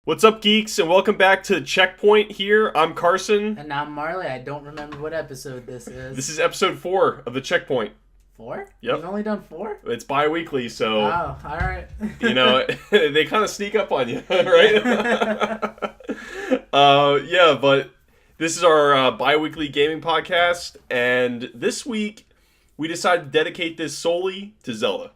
What's up, geeks, and welcome back to Checkpoint here. I'm Carson. And I'm Marley. I don't remember what episode this is. This is episode 4 of the Checkpoint. 4? Yep. We've only done 4? It's bi-weekly, so... Oh, alright. They kind of sneak up on you, right? But this is our bi-weekly gaming podcast, and this week we decided to dedicate this solely to Zelda.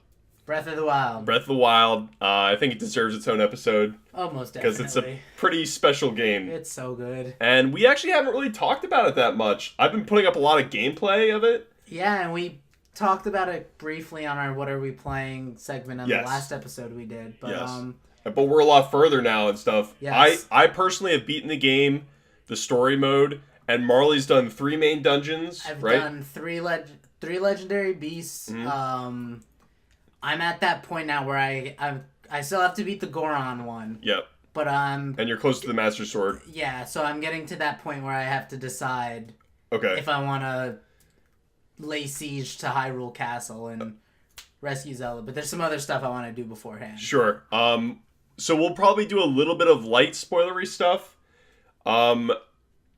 Breath of the Wild. Breath of the Wild. I think it deserves its own episode. Almost definitely. Because it's a pretty special game. It's so good. And we actually haven't really talked about it that much. I've been putting up a lot of gameplay of it. Yeah, and we talked about it briefly on our What Are We Playing segment on the last episode we did. But, but we're a lot further now and stuff. Yes. I personally have beaten the game, the story mode, and Marley's done 3 main dungeons, I've right? done 3 legendary beasts. Mm-hmm. I'm at that point now where I still have to beat the Goron one. Yep. But and you're close to the Master Sword. Yeah, so I'm getting to that point where I have to decide if I want to lay siege to Hyrule Castle and rescue Zelda. But there's some other stuff I want to do beforehand. Sure. So we'll probably do a little bit of light spoilery stuff. I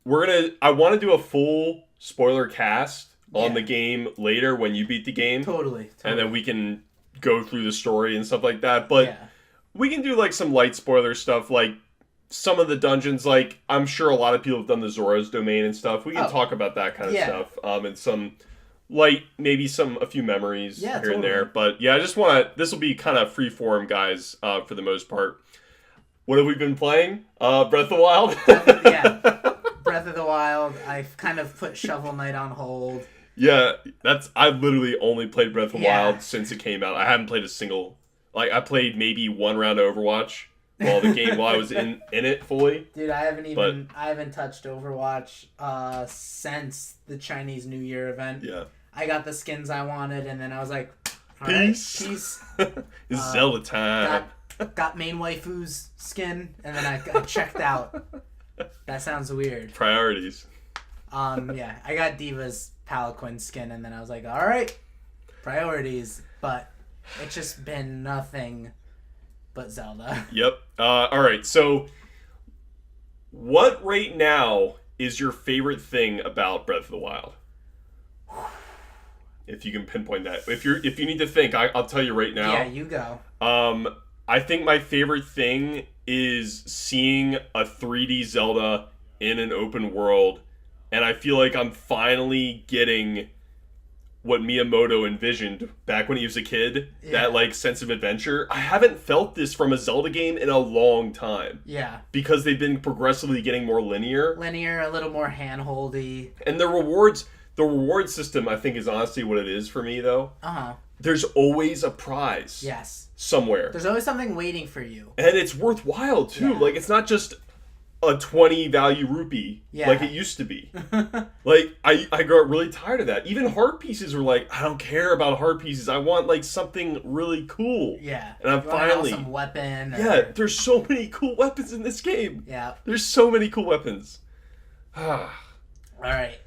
want to do a full spoiler cast on the game later when you beat the game. Totally. And then we can go through the story and stuff like that. But we can do like some light spoiler stuff, like some of the dungeons. Like I'm sure a lot of people have done the Zora's Domain and stuff. We can talk about that kind of stuff. And some light, maybe a few memories here and there. But I just want to. This will be kind of free form, guys, for the most part. What have we been playing? Breath of the Wild. Breath of the Wild. I've kind of put Shovel Knight on hold. Yeah, I've literally only played Breath of the Wild since it came out. I haven't played a single... Like, I played maybe 1 round of Overwatch while I was in it fully. Dude, I haven't touched Overwatch since the Chinese New Year event. Yeah. I got the skins I wanted, and then I was like, peace. It's Zelda time. Got main waifu's skin, and then I checked out. That sounds weird. Priorities. I got Diva's Palanquin skin, and then I was like, alright, priorities, but it's just been nothing but Zelda. Yep. Alright, so what right now is your favorite thing about Breath of the Wild? If you can pinpoint that. If you need to think, I'll tell you right now. Yeah, you go. I think my favorite thing is seeing a 3D Zelda in an open world. And I feel like I'm finally getting what Miyamoto envisioned back when he was a kid. Yeah. That, sense of adventure. I haven't felt this from a Zelda game in a long time. Yeah. Because they've been progressively getting more linear. A little more hand-holdy. And the reward system, I think, is honestly what it is for me, though. Uh-huh. There's always a prize. Yes. Somewhere. There's always something waiting for you. And it's worthwhile, too. Yeah. It's not just a 20 value rupee like it used to be. I got really tired of that. Even heart pieces were I don't care about heart pieces. I want something really cool. Yeah. And I'm finally some weapon. There's so many cool weapons in this game. Yeah. There's so many cool weapons. All right.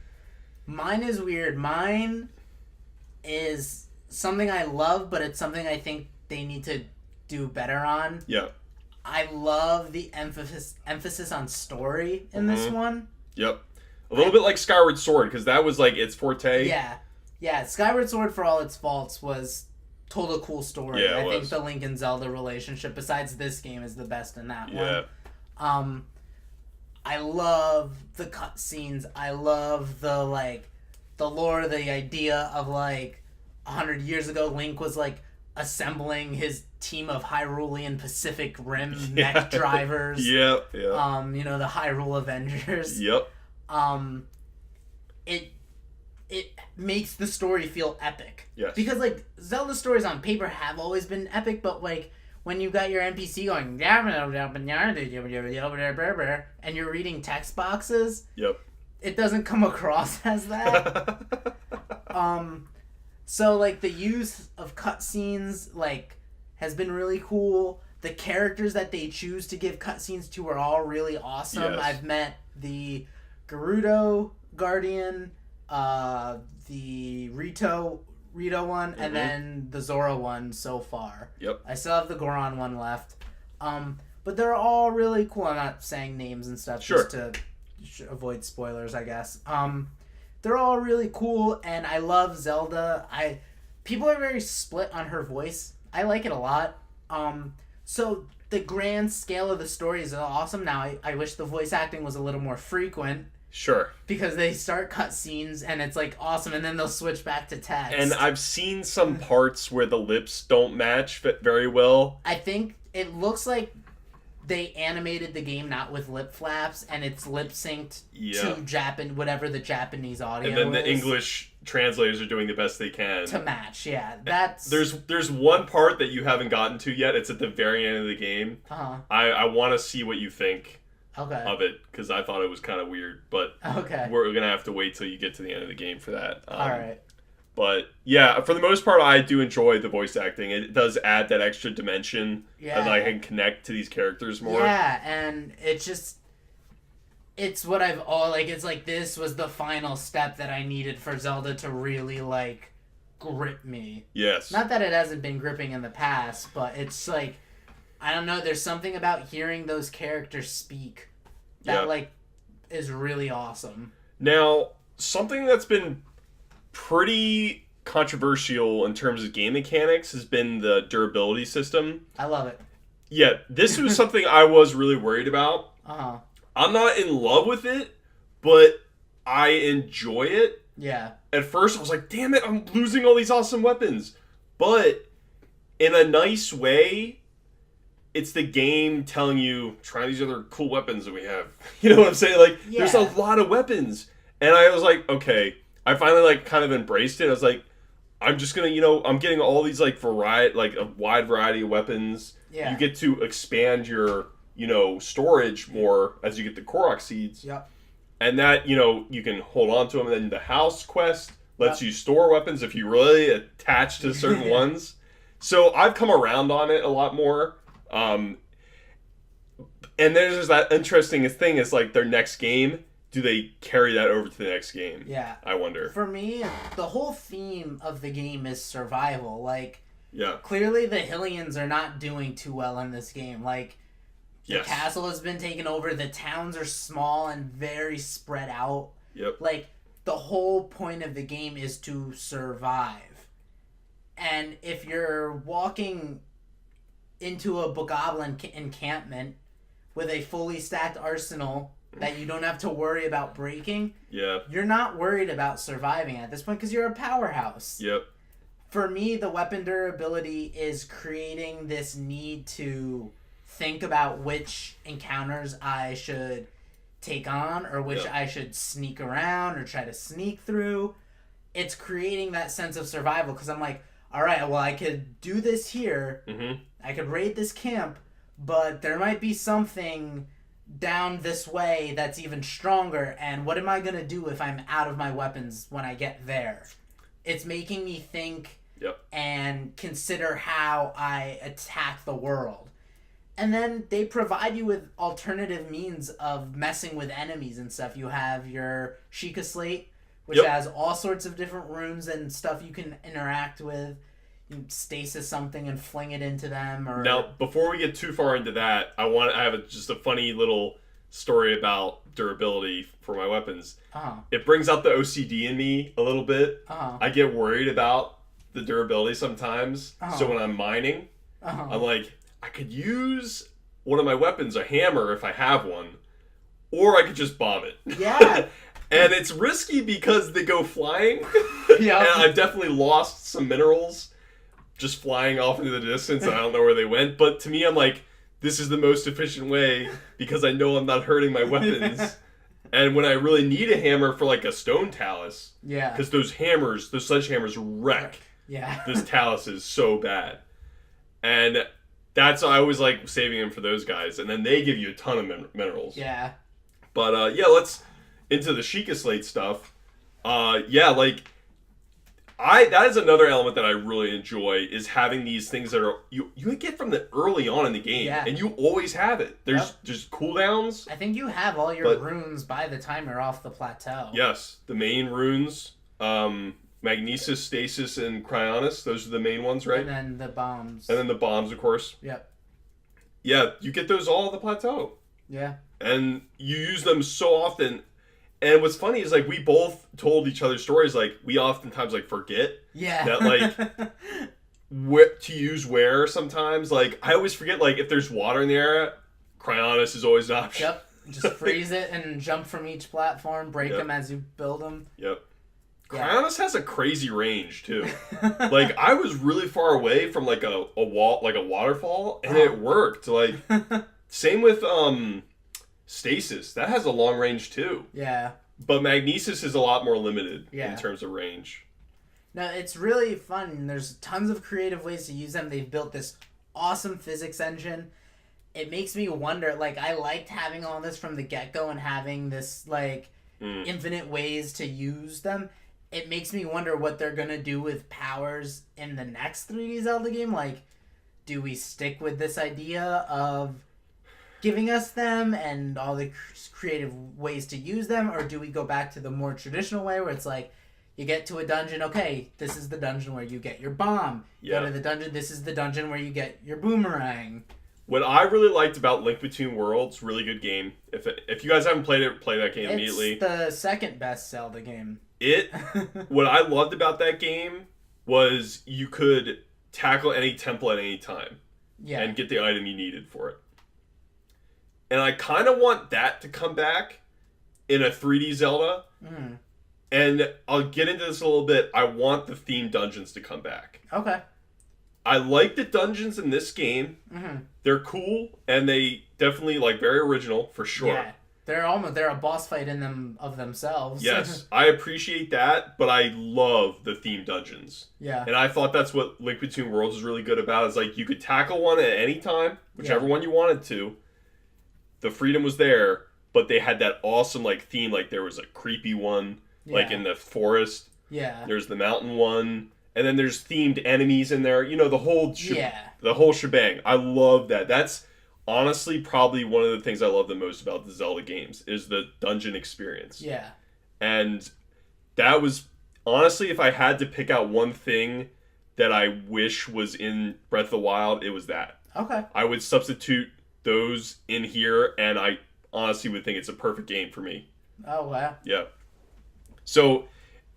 Mine is weird. Mine is something I love, but it's something I think they need to do better on. Yeah. I love the emphasis on story in this one. Yep. A little bit like Skyward Sword, because that was its forte. Yeah. Skyward Sword, for all its faults, told a cool story. Yeah, I think the Link and Zelda relationship, besides this game, is the best in that one. I love the cutscenes. I love the lore, the idea of 100 years ago, Link was assembling his team of Hyrulean Pacific Rim mech drivers. Yeah. The Hyrule Avengers. Yep. It makes the story feel epic. Yes. Because Zelda stories on paper have always been epic, but when you got your NPC going and you're reading text boxes, it doesn't come across as that. So the use of cutscenes has been really cool. The characters that they choose to give cutscenes to are all really awesome. Yes. I've met the Gerudo Guardian, the Rito Rito one, and then the Zora one so far. Yep. I still have the Goron one left. But they're all really cool. I'm not saying names and stuff just to avoid spoilers, I guess. They're all really cool, and I love Zelda. People are very split on her voice. I like it a lot. So the grand scale of the story is awesome. Now, I wish the voice acting was a little more frequent. Sure. Because they start cutscenes and it's like awesome, and then they'll switch back to text. And I've seen some parts where the lips don't match very well. I think it looks like they animated the game not with lip flaps, and it's lip synced to whatever the Japanese audio is. And then the English translators are doing the best they can to match. Yeah, that's there's one part that you haven't gotten to yet. It's at the very end of the game. I want to see what you think. Of it, because I thought it was kind of weird, but we're gonna have to wait till you get to the end of the game for that. All right. But yeah, for the most part, I do enjoy the voice acting. It does add that extra dimension that I can connect to these characters more. Yeah, and it's what I've it's like this was the final step that I needed for Zelda to really like grip me. Yes. Not that it hasn't been gripping in the past, but it's like, I don't know, there's something about hearing those characters speak that like is really awesome. Now, something that's been pretty controversial in terms of game mechanics has been the durability system. I love it. Yeah, this was something I was really worried about. I'm not in love with it, but I enjoy it. Yeah. At first, I was like, damn it, I'm losing all these awesome weapons. But in a nice way, it's the game telling you, try these other cool weapons that we have. You know what I'm saying? Like, there's a lot of weapons. And I was like, okay. I finally, like, kind of embraced it. I was like, I'm just gonna, I'm getting all these, like, a wide variety of weapons. Yeah. You get to expand your, storage more as you get the Korok seeds. Yep. And that, you can hold on to them. And then the house quest lets you store weapons if you really attach to certain ones. So I've come around on it a lot more. And there's that interesting thing is like their next game. Do they carry that over to the next game? Yeah. I wonder. For me, the whole theme of the game is survival. Like, yeah. Clearly the Hylians are not doing too well in this game. Like, the castle has been taken over. The towns are small and very spread out. Yep. Like, the whole point of the game is to survive. And if you're walking into a bokoblin encampment with a fully stacked arsenal that you don't have to worry about breaking, you're not worried about surviving at this point because you're a powerhouse. Yep. For me, the weapon durability is creating this need to think about which encounters I should take on or which I should sneak around or try to sneak through. It's creating that sense of survival because I'm like, all right, well, I could do this here. Mm-hmm. I could raid this camp, but there might be something down this way that's even stronger, and what am I going to do if I'm out of my weapons when I get there? It's making me think and consider how I attack the world. And then they provide you with alternative means of messing with enemies and stuff. You have your Sheikah Slate, which has all sorts of different runes and stuff you can interact with. You stasis something and fling it into them. Or now, before we get too far into that, I have just a funny little story about durability for my weapons. It brings out the OCD in me a little bit. I get worried about the durability sometimes. So when I'm mining, I'm like, I could use one of my weapons, a hammer, if I have one, or I could just bomb it. Yeah. And it's risky because they go flying. And I've definitely lost some minerals just flying off into the distance. And I don't know where they went. But to me, I'm like, this is the most efficient way because I know I'm not hurting my weapons. And when I really need a hammer for like a stone talus, because those sledgehammers wreck. Yeah. This talus is so bad. And I always like saving them for those guys. And then they give you a ton of minerals. Yeah. But let's into the Sheikah Slate stuff. That is another element that I really enjoy is having these things that are you get from the early on in the game, and you always have it. There's just cooldowns. I think you have all your runes by the time you're off the plateau. Yes, the main runes. Magnesis, Stasis, and Cryonis. Those are the main ones, right? And then the bombs. And then the bombs, of course. Yep. Yeah, you get those all on the plateau. Yeah. And you use them so often. And what's funny is, like, we both told each other stories, like, we oftentimes, like, forget. Yeah. That, like, to use where sometimes. Like, I always forget, like, if there's water in the area, Cryonis is always an option. Yep. Just freeze it and jump from each platform, break them as you build them. Yep. Yeah. Cryonis has a crazy range, too. Like, I was really far away from, like, a wall, like a waterfall, and it worked. Like, same with, Stasis. That has a long range, too. Yeah. But Magnesis is a lot more limited in terms of range. No, it's really fun. There's tons of creative ways to use them. They've built this awesome physics engine. It makes me wonder, like, I liked having all this from the get-go and having this, like, infinite ways to use them. It makes me wonder what they're going to do with powers in the next 3D Zelda game. Like, do we stick with this idea of giving us them and all the creative ways to use them, or do we go back to the more traditional way where it's like, you get to a dungeon, okay, this is the dungeon where you get your bomb. Go to the dungeon, this is the dungeon where you get your boomerang. What I really liked about Link Between Worlds, really good game. If you guys haven't played it, play that game immediately. It's the second best Zelda game. What I loved about that game was you could tackle any temple at any time. Yeah. And get the item you needed for it. And I kind of want that to come back in a 3D Zelda. Mm. And I'll get into this a little bit. I want the themed dungeons to come back. Okay. I like the dungeons in this game. Mm-hmm. They're cool, and they definitely, like, very original, for sure. Yeah. They're a boss fight in them of themselves. Yes, I appreciate that, but I love the themed dungeons. Yeah. And I thought that's what Link Between Worlds is really good about, is, like, you could tackle one at any time, whichever one you wanted to. The freedom was there, but they had that awesome, like, theme. Like, there was a creepy one, like, in the forest. Yeah. There's the mountain one. And then there's themed enemies in there. You know, the whole shebang. I love that. That's honestly probably one of the things I love the most about the Zelda games is the dungeon experience. Yeah. And that was, honestly, if I had to pick out one thing that I wish was in Breath of the Wild, it was that. Okay. I would substitute those in here, and I honestly would think it's a perfect game for me. Oh, wow. Yeah. So,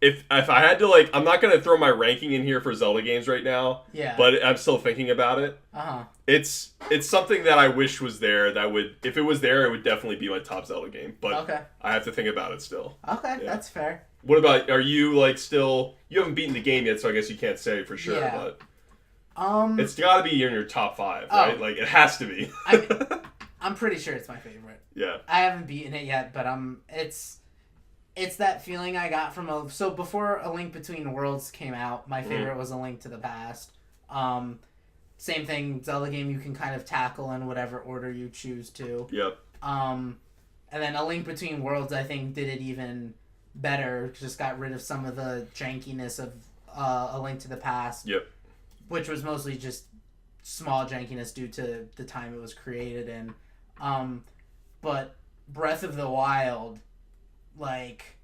if I had to, like, I'm not going to throw my ranking in here for Zelda games right now. Yeah. But I'm still thinking about it. Uh-huh. It's something that I wish was there that would, if it was there, it would definitely be my top Zelda game. But I have to think about it still. Okay, that's fair. What about, are you, like, still, you haven't beaten the game yet, so I guess you can't say for sure, but it's got to be in your top 5, right? Like, it has to be. I'm pretty sure it's my favorite. Yeah. I haven't beaten it yet, but it's that feeling I got from so before A Link Between Worlds came out, my favorite was A Link to the Past. Same thing, Zelda game you can kind of tackle in whatever order you choose to. Yep. And then A Link Between Worlds, I think, did it even better. Just got rid of some of the jankiness of A Link to the Past. Yep. Which was mostly just small jankiness due to the time it was created in. But Breath of the Wild, like,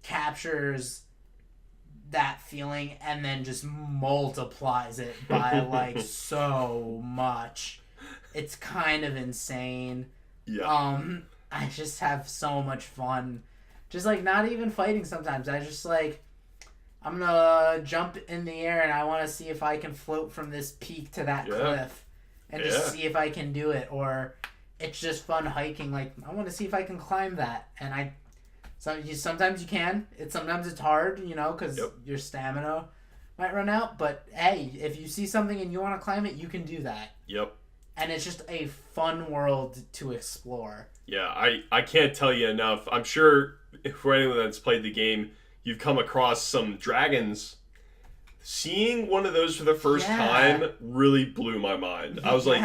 captures that feeling and then just multiplies it by, like, so much. It's kind of insane. Yeah. I just have so much fun. Just, like, not even fighting sometimes. I just, like, I'm gonna jump in the air and I want to see if I can float from this peak to that cliff. And just see if I can do it. Or it's just fun hiking. Like, I want to see if I can climb that. And sometimes you can. Sometimes it's hard, you know, because your stamina might run out. But, hey, if you see something and you want to climb it, you can do that. Yep. And it's just a fun world to explore. Yeah, I can't tell you enough. I'm sure for anyone that's played the game, you've come across some dragons. Seeing one of those for the first time really blew my mind. I was like,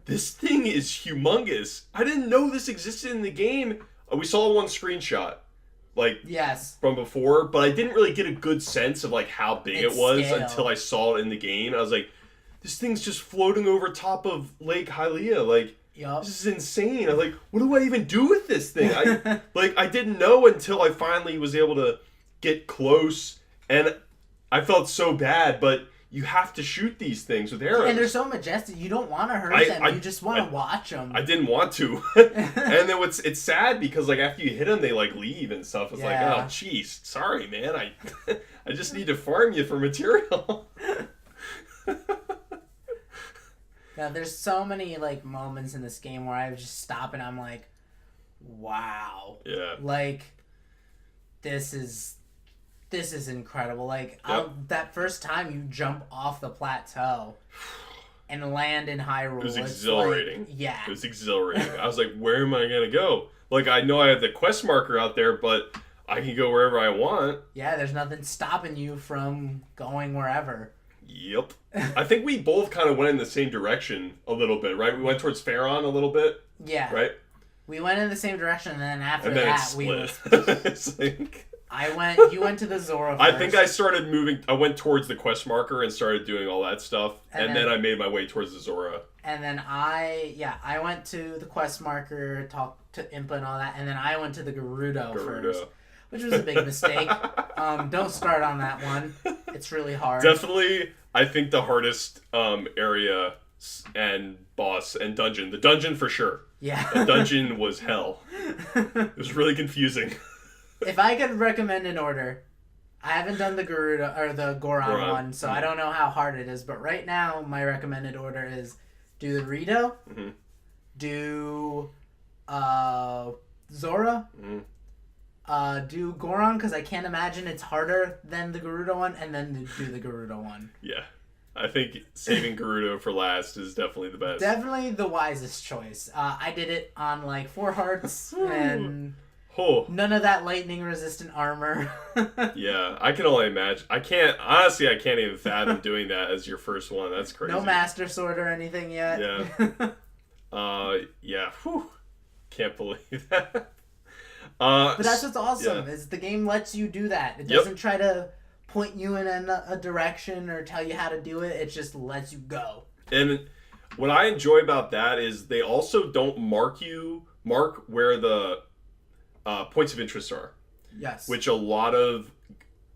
this thing is humongous. I didn't know this existed in the game. We saw one screenshot, like, from before, but I didn't really get a good sense of, like, how big it was until I saw it in the game. I was like, this thing's just floating over top of Lake Hylia. Like, this is insane. I was like, what do I even do with this thing? I didn't know until I finally was able to get close. And I felt so bad, but you have to shoot these things with arrows. And they're so majestic. You don't want to hurt them. You just want to watch them. I didn't want to. And then it's sad because like after you hit them, they like leave and stuff. It's like, oh, jeez, sorry, man. I just need to farm you for material. Now, there's so many like moments in this game where I just stop and I'm like, wow. Yeah. Like, this is incredible. Like, that first time you jump off the plateau and land in Hyrule. It was exhilarating. Like, yeah. It was exhilarating. I was like, where am I going to go? Like, I know I have the quest marker out there, but I can go wherever I want. Yeah, there's nothing stopping you from going wherever. Yep. I think we both kind of went in the same direction a little bit, right? We went towards Faron a little bit. Yeah. Right? We went in the same direction, and then after that, we it's like... You went to the Zora first. I think I started moving, I went towards the quest marker and started doing all that stuff, and then I made my way towards the Zora. And then I went to the quest marker, talked to Impa and all that, and then I went to the Gerudo first, which was a big mistake. Don't start on that one. It's really hard. Definitely, I think the hardest area and boss and dungeon. The dungeon for sure. Yeah. The dungeon was hell. It was really confusing. If I could recommend an order, I haven't done the Gerudo or the Goron one, so I don't know how hard it is. But right now, my recommended order is do the Rito, do Zora, do Goron because I can't imagine it's harder than the Gerudo one, and then do the Gerudo one. Yeah, I think saving Gerudo for last is definitely the best. Definitely the wisest choice. I did it on like 4 hearts and. None of that lightning resistant armor. Yeah, I can only imagine. I can't even fathom doing that as your first one. That's crazy. No Master Sword or anything yet. Yeah. Yeah. Whew. Can't believe that. But that's what's awesome, is the game lets you do that. It doesn't try to point you in a direction or tell you how to do it. It just lets you go. And what I enjoy about that is they also don't mark where the points of interest are. Yes. Which a lot of,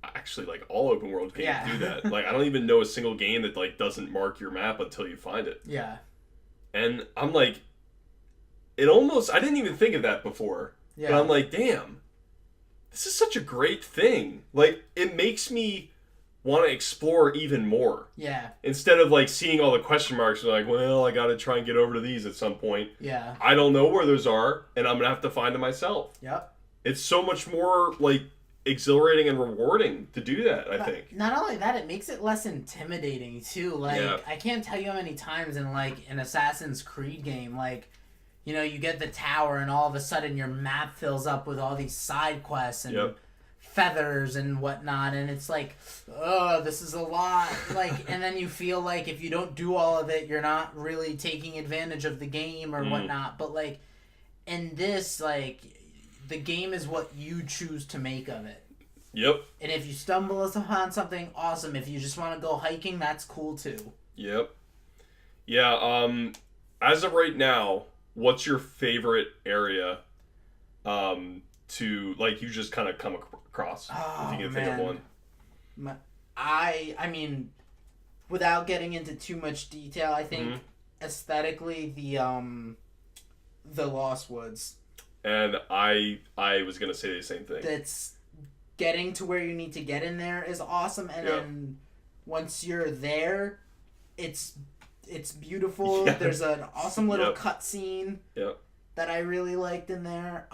actually, like all open world games do that. Like I don't even know a single game that like doesn't mark your map until you find it. Yeah. And I'm like, I didn't even think of that before. Yeah. But I'm like, damn, this is such a great thing. Like it makes me want to explore even more. Yeah. Instead of like seeing all the question marks and like, well, I got to try and get over to these at some point. Yeah. I don't know where those are, and I'm going to have to find them myself. Yep. It's so much more like exhilarating and rewarding to do that, I think. Not only that, it makes it less intimidating too. Like I can't tell you how many times in like an Assassin's Creed game, like, you know, you get the tower and all of a sudden your map fills up with all these side quests and feathers and whatnot, and it's like, oh, this is a lot. Like, and then you feel like if you don't do all of it, you're not really taking advantage of the game or whatnot. But like in this, like the game is what you choose to make of it. Yep. And if you stumble upon something, awesome. If you just want to go hiking, that's cool too. Yep. Yeah. As of right now, what's your favorite area? To like you just kind of come across, if you can think of one. I mean, without getting into too much detail, I think aesthetically the Lost Woods. And I was gonna say the same thing. That's getting to where you need to get in there is awesome, and then once you're there, it's beautiful. Yeah. There's an awesome little cutscene that I really liked in there.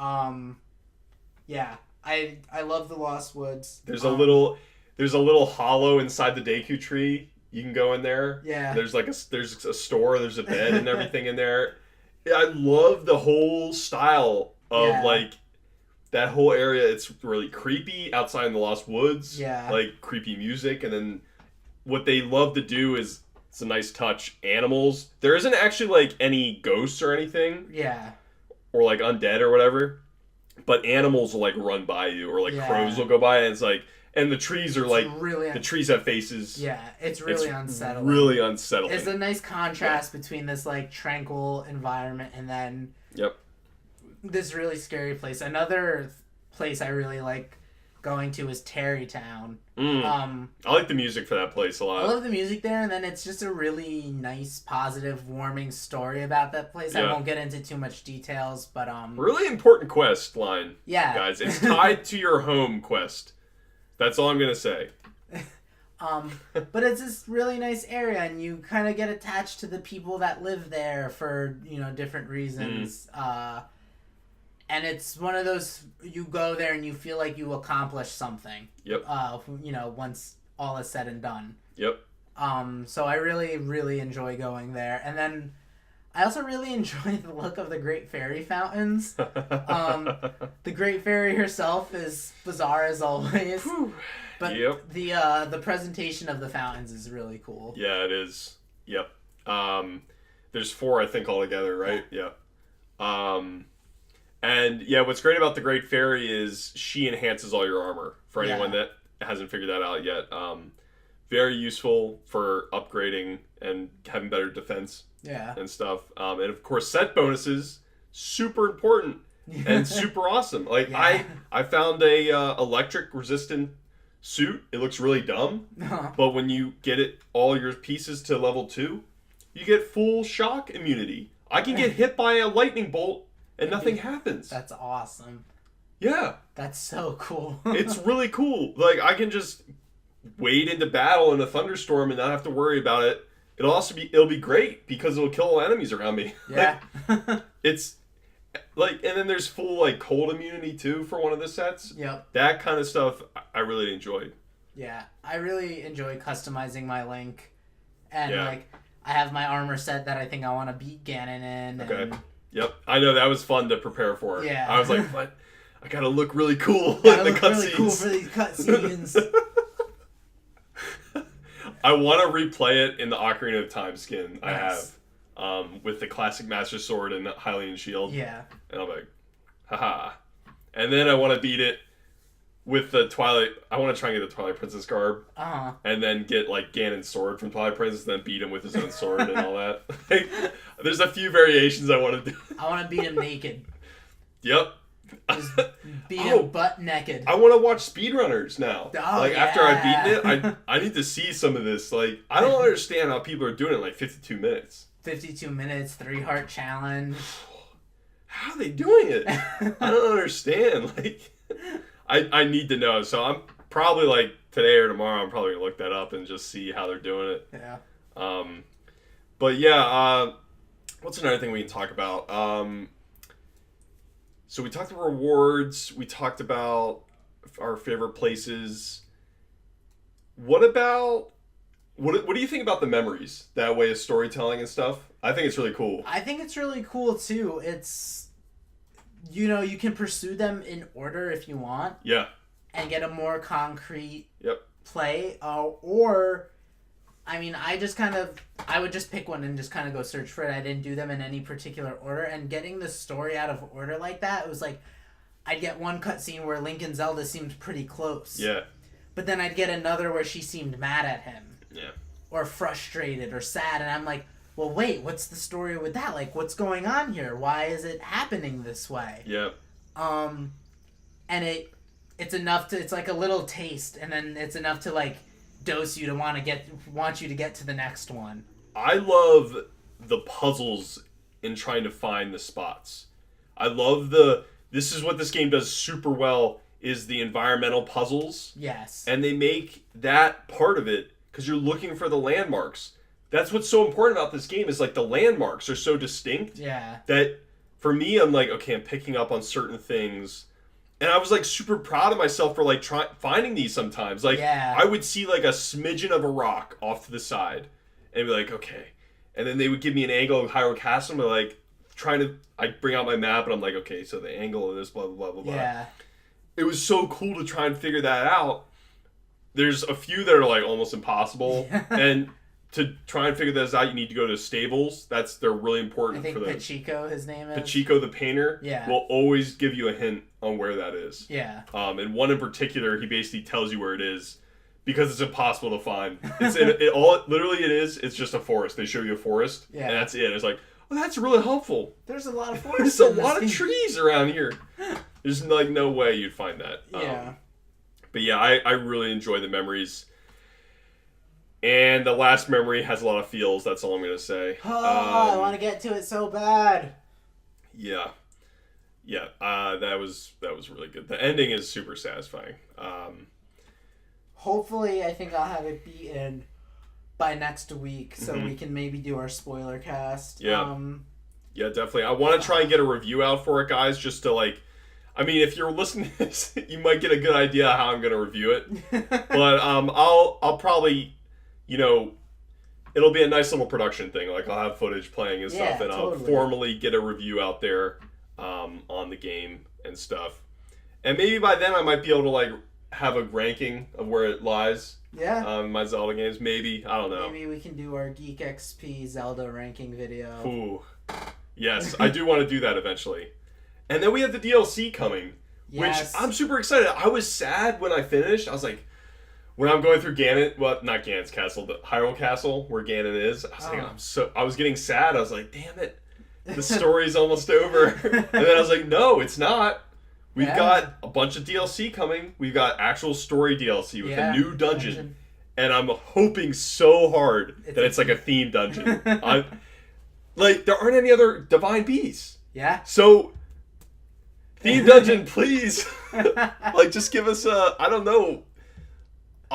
Yeah, I love the Lost Woods. There's a little hollow inside the Deku tree. You can go in there. Yeah. There's a store. There's a bed and everything in there. Yeah, I love the whole style of like that whole area. It's really creepy outside in the Lost Woods. Yeah. Like creepy music, and then what they love to do is it's a nice touch. Animals. There isn't actually like any ghosts or anything. Yeah. Or like undead or whatever. But animals will like run by you, or like crows will go by, and it's like, and the trees are like, the trees have faces. Yeah, it's really unsettling. Really unsettling. It's a nice contrast between this like tranquil environment and then this really scary place. Another place I really like going to is Terrytown. I like the music for that place a lot. I love the music there, and then it's just a really nice, positive, warming story about that place. I won't get into too much details, but really important quest line. Yeah, guys, it's tied to your home quest. That's all I'm gonna say. But it's this really nice area, and you kind of get attached to the people that live there for different reasons. And it's one of those, you go there and you feel like you accomplished something. Yep. Once all is said and done. Yep. So I really, really enjoy going there. And then I also really enjoy the look of the Great Fairy fountains. The Great Fairy herself is bizarre as always. But the presentation of the fountains is really cool. Yeah, it is. Yep. There's 4, I think, altogether, right? Yeah. And yeah, what's great about the Great Fairy is she enhances all your armor. For anyone that hasn't figured that out yet, very useful for upgrading and having better defense. Yeah. And stuff. And of course, set bonuses, super important and super awesome. Like I found a electric resistant suit. It looks really dumb, but when you get all your pieces to level 2, you get full shock immunity. I can get hit by a lightning bolt and nothing happens. That's awesome. Yeah. That's so cool. It's really cool. Like, I can just wade into battle in a thunderstorm and not have to worry about it. It'll be great because it'll kill all enemies around me. Yeah. It's like, and then there's full like cold immunity too for one of the sets. Yep. That kind of stuff I really enjoyed. Yeah. I really enjoy customizing my Link. And like, I have my armor set that I think I want to beat Ganon in. Okay. And... Yep. I know that was fun to prepare for. Yeah. I was like, but I gotta look really cool in the cutscenes. Really cool for these cutscenes. I want to replay it in the Ocarina of Time skin I have. With the classic Master Sword and Hylian Shield. Yeah. And I'm like, haha. And then I want to beat it with the Twilight... I want to try and get the Twilight Princess garb. Uh-huh. And then get, like, Ganon's sword from Twilight Princess, and then beat him with his own sword and all that. Like, there's a few variations I want to do. I want to beat him naked. Yep. Just beat him butt naked. I want to watch speedrunners now. Oh, like, after I've beaten it, I need to see some of this. Like, I don't understand how people are doing it in, like, 52 minutes. 52 minutes, 3-heart challenge. How are they doing it? I don't understand. Like, I need to know. So I'm probably like today or tomorrow. I'm probably gonna look that up and just see how they're doing it. Yeah. But yeah. What's another thing we can talk about? So we talked about rewards. We talked about our favorite places. What about what do you think about the memories? That way of storytelling and stuff. I think it's really cool. I think it's really cool too. It's you can pursue them in order if you want. Yeah. And get a more concrete play. Or, I mean, I would just pick one and just kind of go search for it. I didn't do them in any particular order. And getting the story out of order like that, it was like, I'd get one cutscene where Link and Zelda seemed pretty close. Yeah. But then I'd get another where she seemed mad at him. Yeah. Or frustrated or sad. And I'm like, well, wait, what's the story with that? Like, what's going on here? Why is it happening this way? Yeah. And it's enough to, it's like a little taste, and then it's enough to like dose you to want you to get to the next one. I love the puzzles in trying to find the spots. I love this is what this game does super well, is the environmental puzzles. Yes. And they make that part of it, because you're looking for the landmarks. That's what's so important about this game, is like the landmarks are so distinct. Yeah. That for me, I'm like, okay, I'm picking up on certain things. And I was like super proud of myself for like finding these sometimes. Like, I would see like a smidgen of a rock off to the side and be like, okay. And then they would give me an angle of Hyrule Castle, and like I bring out my map and I'm like, okay, so the angle of this, blah, blah, blah, blah. Yeah. It was so cool to try and figure that out. There's a few that are like almost impossible. And to try and figure those out, you need to go to stables. They're really important. I think Pachiko, his name is. Pachiko the painter will always give you a hint on where that is. Yeah. And one in particular, he basically tells you where it is because it's impossible to find. It's just a forest. They show you a forest, and that's it. It's like, oh, that's really helpful. There's a lot of forests. There's a lot of trees around here. There's like no way you'd find that. Yeah. But yeah, I really enjoy the memories. And the last memory has a lot of feels. That's all I'm going to say. Oh, I want to get to it so bad. Yeah. Yeah, that was really good. The ending is super satisfying. Hopefully, I think I'll have it beaten by next week, so we can maybe do our spoiler cast. Yeah, yeah, definitely. I want to try and get a review out for it, guys, just to like. I mean, if you're listening to this, you might get a good idea how I'm going to review it. But I'll probably, it'll be a nice little production thing. Like I'll have footage playing and stuff, and I'll formally get a review out there on the game and stuff. And maybe by then I might be able to like have a ranking of where it lies. Yeah. My Zelda games, maybe. I don't know. Maybe we can do our Geek XP Zelda ranking video. Ooh. Yes, I do want to do that eventually. And then we have the DLC coming, which I'm super excited. I was sad when I finished. I was like, when I'm going through Ganon, well, not Ganon's castle, but Hyrule Castle, where Ganon is. I was like, I was getting sad. I was like, damn it, the story's almost over. And then I was like, no, it's not. We've got a bunch of DLC coming. We've got actual story DLC with a new dungeon. And I'm hoping so hard that it's like a themed dungeon. Like, there aren't any other divine beasts. Yeah. So, themed dungeon, please. Like, just give us a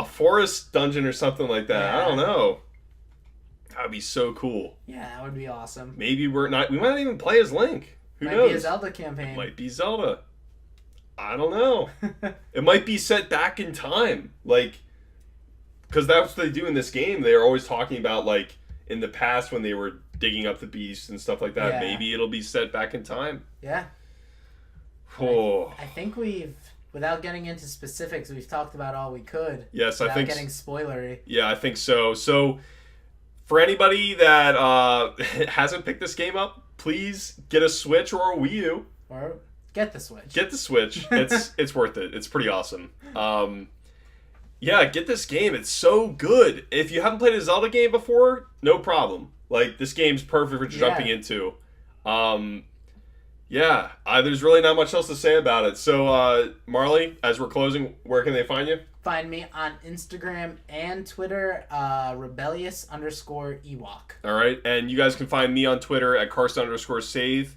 forest dungeon or something like that. Yeah. I don't know. That would be so cool. Yeah, that would be awesome. Maybe we might not even play as Link. Who knows? Might be a Zelda campaign. It might be Zelda. I don't know. It might be set back in time. Like, because that's what they do in this game. They're always talking about, like, in the past when they were digging up the beasts and stuff like that. Yeah. Maybe it'll be set back in time. Yeah. Oh. I think without getting into specifics, we've talked about all we could. Yes, I think. Without getting spoilery. Yeah, I think so. So, for anybody that hasn't picked this game up, please get a Switch or a Wii U. Or get the Switch. Get the Switch. It's worth it. It's pretty awesome. Yeah, get this game. It's so good. If you haven't played a Zelda game before, no problem. Like, this game's perfect for jumping into. Yeah, there's really not much else to say about it. So, Marley, as we're closing, where can they find you? Find me on Instagram and Twitter, rebellious_Ewok. All right, and you guys can find me on Twitter at Carson_Save.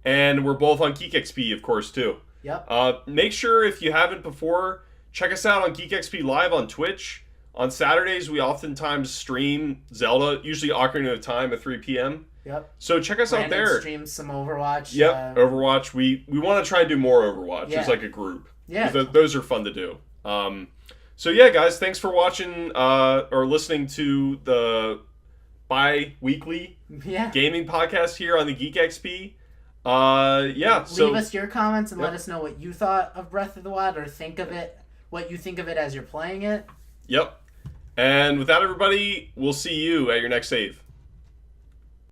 And we're both on Geek XP, of course, too. Yep. Make sure, if you haven't before, check us out on Geek XP Live on Twitch. On Saturdays, we oftentimes stream Zelda, usually Ocarina of Time at 3 p.m. Yep. So check us out there. Stream some Overwatch. Yep, Overwatch. We want to try and do more Overwatch as like a group. Yeah. Those are fun to do. So yeah, guys, thanks for watching or listening to the bi-weekly gaming podcast here on the Geek XP. Leave us your comments and let us know what you thought of Breath of the Wild, or what you think of it as you're playing it. Yep. And with that, everybody, we'll see you at your next save.